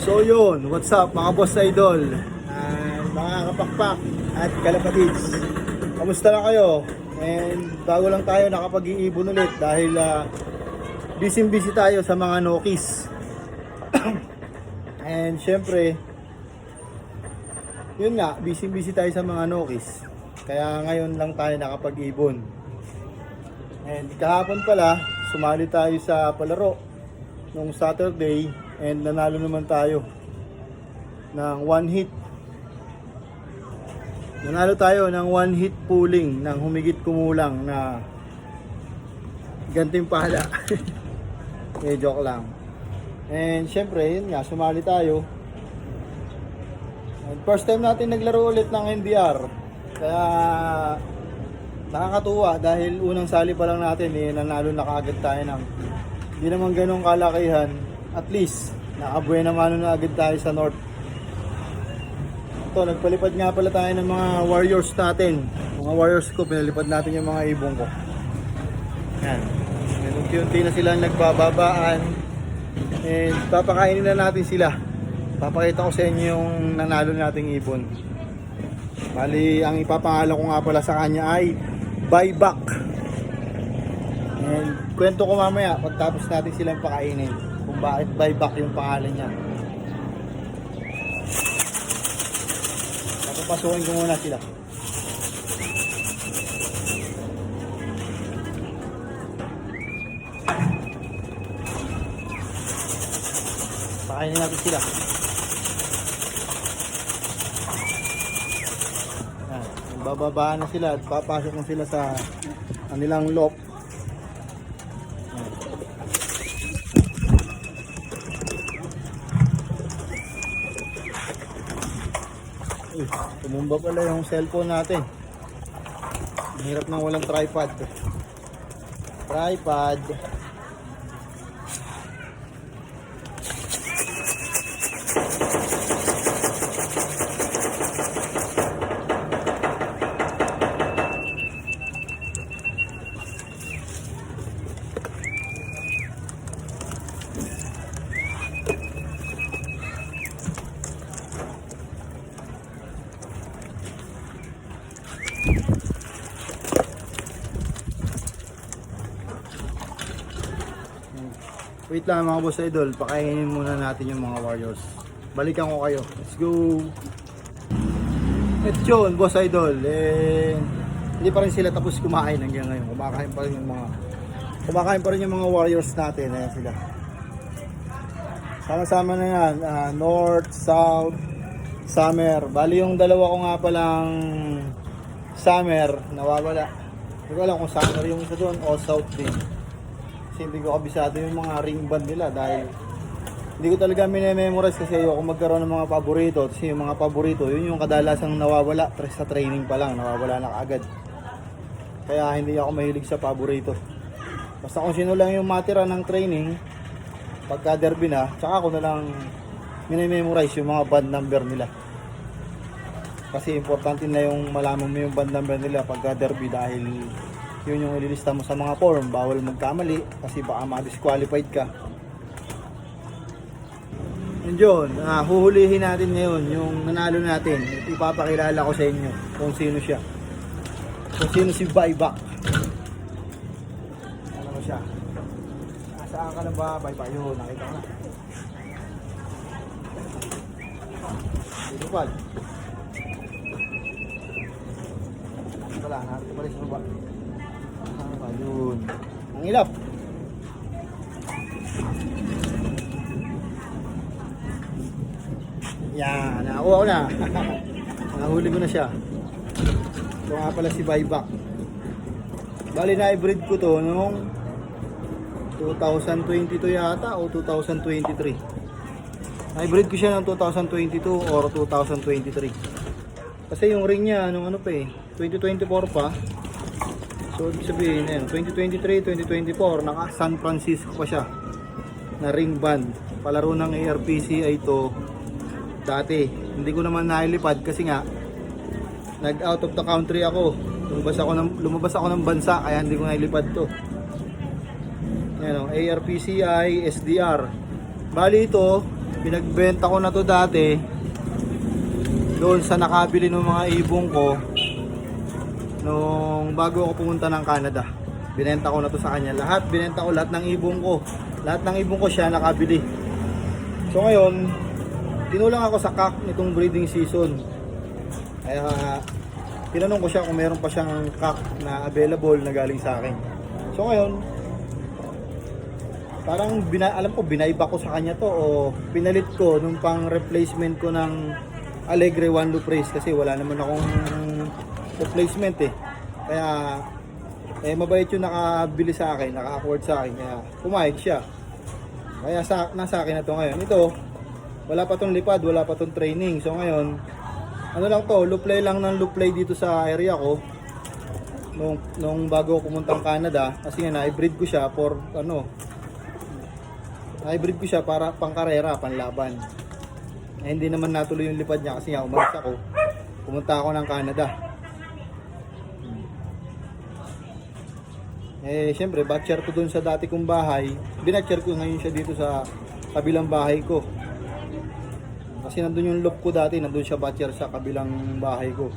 So yun, what's up mga boss idol, mga kapakpak at kalapatids. Kamusta na kayo? And bago lang tayo nakapag-iibon ulit dahil busy tayo sa mga Nokis. And syempre, yun nga, busy tayo sa mga Nokis. Kaya ngayon lang tayo nakapag-ibon. And kahapon pala, sumali tayo sa palaro nung Saturday and nanalo naman tayo ng one hit. Nanalo tayo ng one hit pooling ng humigit kumulang na gantimpala. Joke lang. And syempre, yun nga, sumali tayo. And first time natin naglaro ulit ng NDR. Kaya nakakatuwa dahil unang sali pa lang natin nanalo na kaagad tayo ng hindi naman ganong kalakihan. At least nakabuena mano na agad tayo sa North. Ito, nagpalipad nga pala tayo ng mga warriors natin. Mga warriors ko, pinalipad natin yung mga ibong ko. Yan. Unti-unti na sila nagbababaan. And papakainin na natin sila. Papakita ko sa inyo yung nanalo nating ibon. Bali, ang ipapangalan ko nga pala sa kanya ay Buyback. And kwento ko mamaya pagtapos natin silang pakainin kung bakit Buyback yung pangalan niya. Papasukin ko muna sila. Pakainin natin sila. Bababaan na sila at papasok na sila sa kanilang loft. Tumumba pala yung cellphone natin. Hirap nang walang tripod. Wait lang mga boss idol, pakainin muna natin yung mga warriors. Balikan ko kayo. Let's go. At yun, boss idol, hindi pa rin sila tapos kumain hanggang ngayon. Kumakain pa rin yung mga warriors natin. Ayan sila. Sama-sama na yan, north, south, summer. Bali yung dalawa ko nga palang summer nawawala. Hindi ko alam kung summer yung isa doon o south din. Kasi hindi ko kabisado yung mga ring band nila dahil hindi ko talaga minememorize kasi ayoko magkaroon ng mga paborito. Kasi yung mga paborito, yun yung kadalasang nawawala sa training pa lang, nawawala na kaagad. Kaya hindi ako mahilig sa paborito. Basta kung sino lang yung matira ng training, pagka derby na, tsaka ako na lang minememorize yung mga band number nila. Kasi importante na yung malaman mo yung band number nila pagka derby dahil yun yung ililista mo sa mga form, bawal magkamali kasi baka ma-disqualified ka. And yun, huhulihin natin ngayon yung nanalo natin. Ipapakilala ko sa inyo kung sino siya. Kung sino si Buyback. Ano mo siya? Saan ka na ba? Buyback yun, nakita ko na. Dito pal. Wala, nakita pala sa baba. Ayun. Ang ilap. Yan, nakakuha ko na. Nahuli ko na siya. Ito nga pala si Buyback. Bali na-breed ko to noong 2022 yata o 2023. Na-breed ko siya noong 2022 or 2023. Kasi yung ring niya nung ano pa 2024 pa. So ibig sabihin, 2023, 2024, naka San Francisco pa siya na ring band. Palaro ng ARPCI ito dati. Hindi ko naman nailipad kasi nga nag out of the country ako. Lumabas ako ng bansa kaya hindi ko nailipad to. Yan o, ARPCI, SDR. Bali ito, Pinagbenta ko na to dati doon sa nakabili ng mga ibong ko nung bago ako pumunta ng Canada. Binenta ko na to sa kanya. Binenta ko lahat ng ibong ko. Lahat ng ibong ko siya nakabili. So ngayon, tinulang ako sa cock nitong breeding season. Kaya tinanong ko siya kung meron pa siyang cock na available na galing sa akin. So ngayon, parang alam ko binaiba ko sa kanya to o pinalit ko nung pang replacement ko ng Alegre One Loop Race kasi wala naman akong replacement eh. Kaya mabait yung nakabili sa akin, naka-afford sa akin, kaya pumayag siya. Kaya nasa akin na to ngayon. Ito, wala pa tong lipad, wala pa tong training. So ngayon, ano lang to, loop play lang ng loop play dito sa area ko. Nung bago ako pumuntang Canada, kasi nga na-hybrid ko siya for na-hybrid ko siya para pang-karera, panlaban. Hindi naman natuloy yung lipad niya kasi nga umalis ako. Pumunta ako ng Canada. Siyempre, batcher ko dun sa dati kong bahay. Binatcher ko ngayon siya dito sa kabilang bahay ko. Kasi nandun yung loop ko dati, nandun siya batcher sa kabilang bahay ko.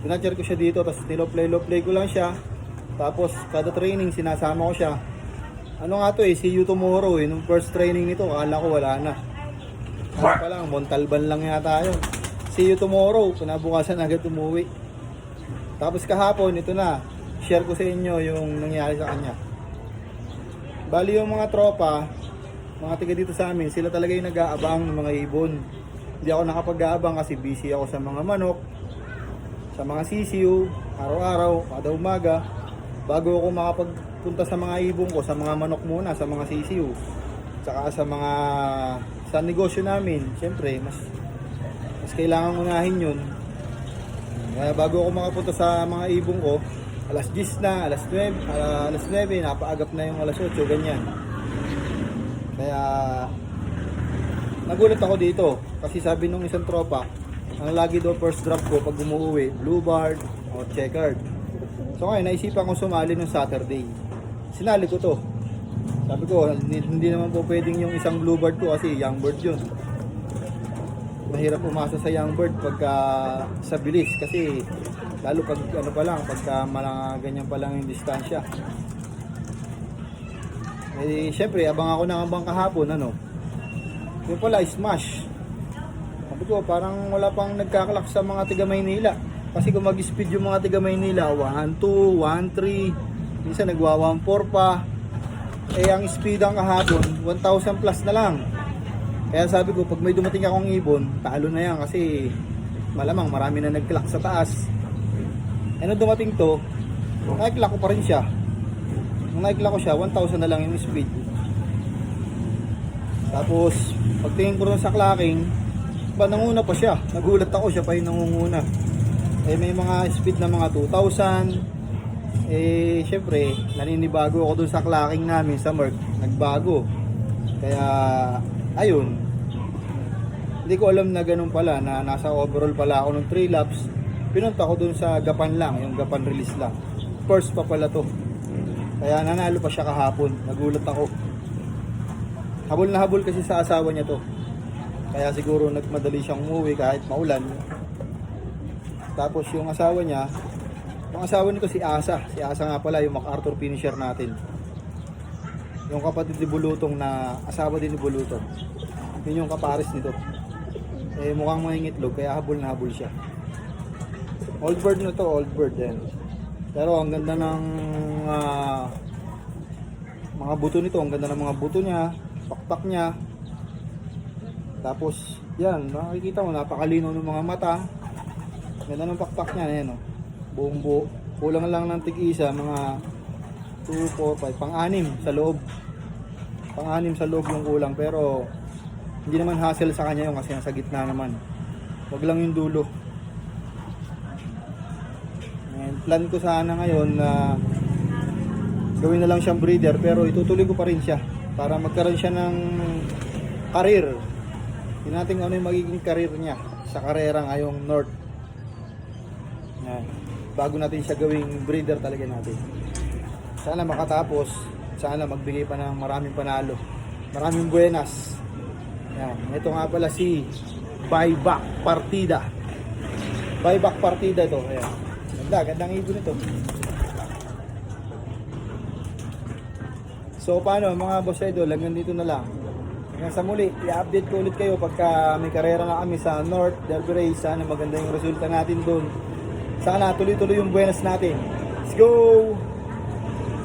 Binatcher ko siya dito, tapos niloplay ko lang siya. Tapos, kada training, sinasama ko siya. Ano nga to see you tomorrow nung first training nito, akala ko wala na. Ano pa lang, Montalban lang yata yun. See you tomorrow, kinabukasan agad umuwi. Tapos kahapon, ito na, share ko sa inyo yung nangyari sa kanya. Bali yung mga tropa, mga tiga dito sa amin, sila talaga yung nag-aabang ng mga ibon. Hindi ako nakapag-aabang kasi busy ako sa mga manok, sa mga sisiu, araw-araw, kada umaga. Bago ako makapagpunta sa mga ibon ko, sa mga manok muna, sa mga sisiu, tsaka sa negosyo namin, syempre mas kailangan unahin yun. Kaya bago ako makapunta sa mga ibong ko, alas 10 na, alas 9, napaagap na yung alas 8, ganyan. Kaya nagulat ako dito kasi sabi nung isang tropa, ang lagi daw first drop ko pag umuwi, blue bar o checkered. So ngayon naisipan ko sumali nung Saturday. Sinali ko to. Sabi ko, hindi naman po pwedeng yung isang bluebird ko kasi young bird yun. Mahirap umasa sa young bird pagka sa bilis kasi lalo pag pagka ganyan pa lang yung distansya. Syempre, abang ako kahapon, Yung pala, smash. Sabi ko, parang wala pang nagkakalak sa mga tiga Maynila. Kasi kung mag-speed yung mga tiga Maynila, 1.2, 1.3, minsan nagwa 1.4 pa. Ang speed ang kahapon, 1,000 plus na lang. Kaya sabi ko, pag may dumating akong ibon, talo na yan kasi malamang marami na nag-clock sa taas. Nung dumating to, na-clock ko pa rin siya. Nung na-clock ko siya, 1,000 na lang yung speed. Tapos, pagtingin ko rin sa clocking, nanguna pa siya. Nagulat ako, siya pa yung nangunguna. May mga speed na mga 2,000. Syempre, naninibago ako dun sa clocking namin sa Merck. Nagbago. Kaya, ayun. Hindi ko alam na ganun pala, na nasa overall pala ako ng 3 laps. Pinunta ko dun sa Gapan lang, yung Gapan release lang. First pa pala to. Kaya nanalo pa siya kahapon. Nagulat ako. Habol na habol kasi sa asawa niya to. Kaya siguro nagmadali siyang umuwi kahit maulan. Tapos yung asawa niya, yung asawa nito si Asa. Si Asa nga pala yung MacArthur finisher natin. Yung kapatid ni Bulutong na asawa din ni Bulutong. Yun yung kapares nito. Mukhang mangingitlog kaya habol na habol siya. Old bird na to, old bird din. Pero ang ganda ng mga buto nito. Ang ganda ng mga buto niya. Pakpak niya. Tapos yan, makikita mo napakalino ng mga mata. Ganda ng pakpak niya. Ayan, buong buo. Kulang lang ng tig-isa, mga 2, 4, 5, pang-anim sa loob. Pang-anim sa loob yung kulang, pero hindi naman hassle sa kanya yung kasi nasa gitna naman. Wag lang yung dulo. And plan ko sana ngayon na gawin na lang siyang breeder, pero itutuloy ko pa rin siya para magkaroon siya ng career. Tingnan natin ano yung magiging career niya sa karera ngayong North. Yan. Bago natin siya gawing breeder talaga natin. Sana makatapos, sana magbigay pa ng maraming panalo. Maraming buenas. Yan. Ito nga pala si Buyback Partida. Buyback Partida ito. Ayan. Gandang ibon ito. So paano mga boss idol, hanggang dito na lang. Hanggang sa muli, i-update ko ulit kayo pagka may karera na kami sa North Derby Race. Sana maganda yung resulta natin doon. Sana tuloy-tuloy yung buenas natin. Let's go!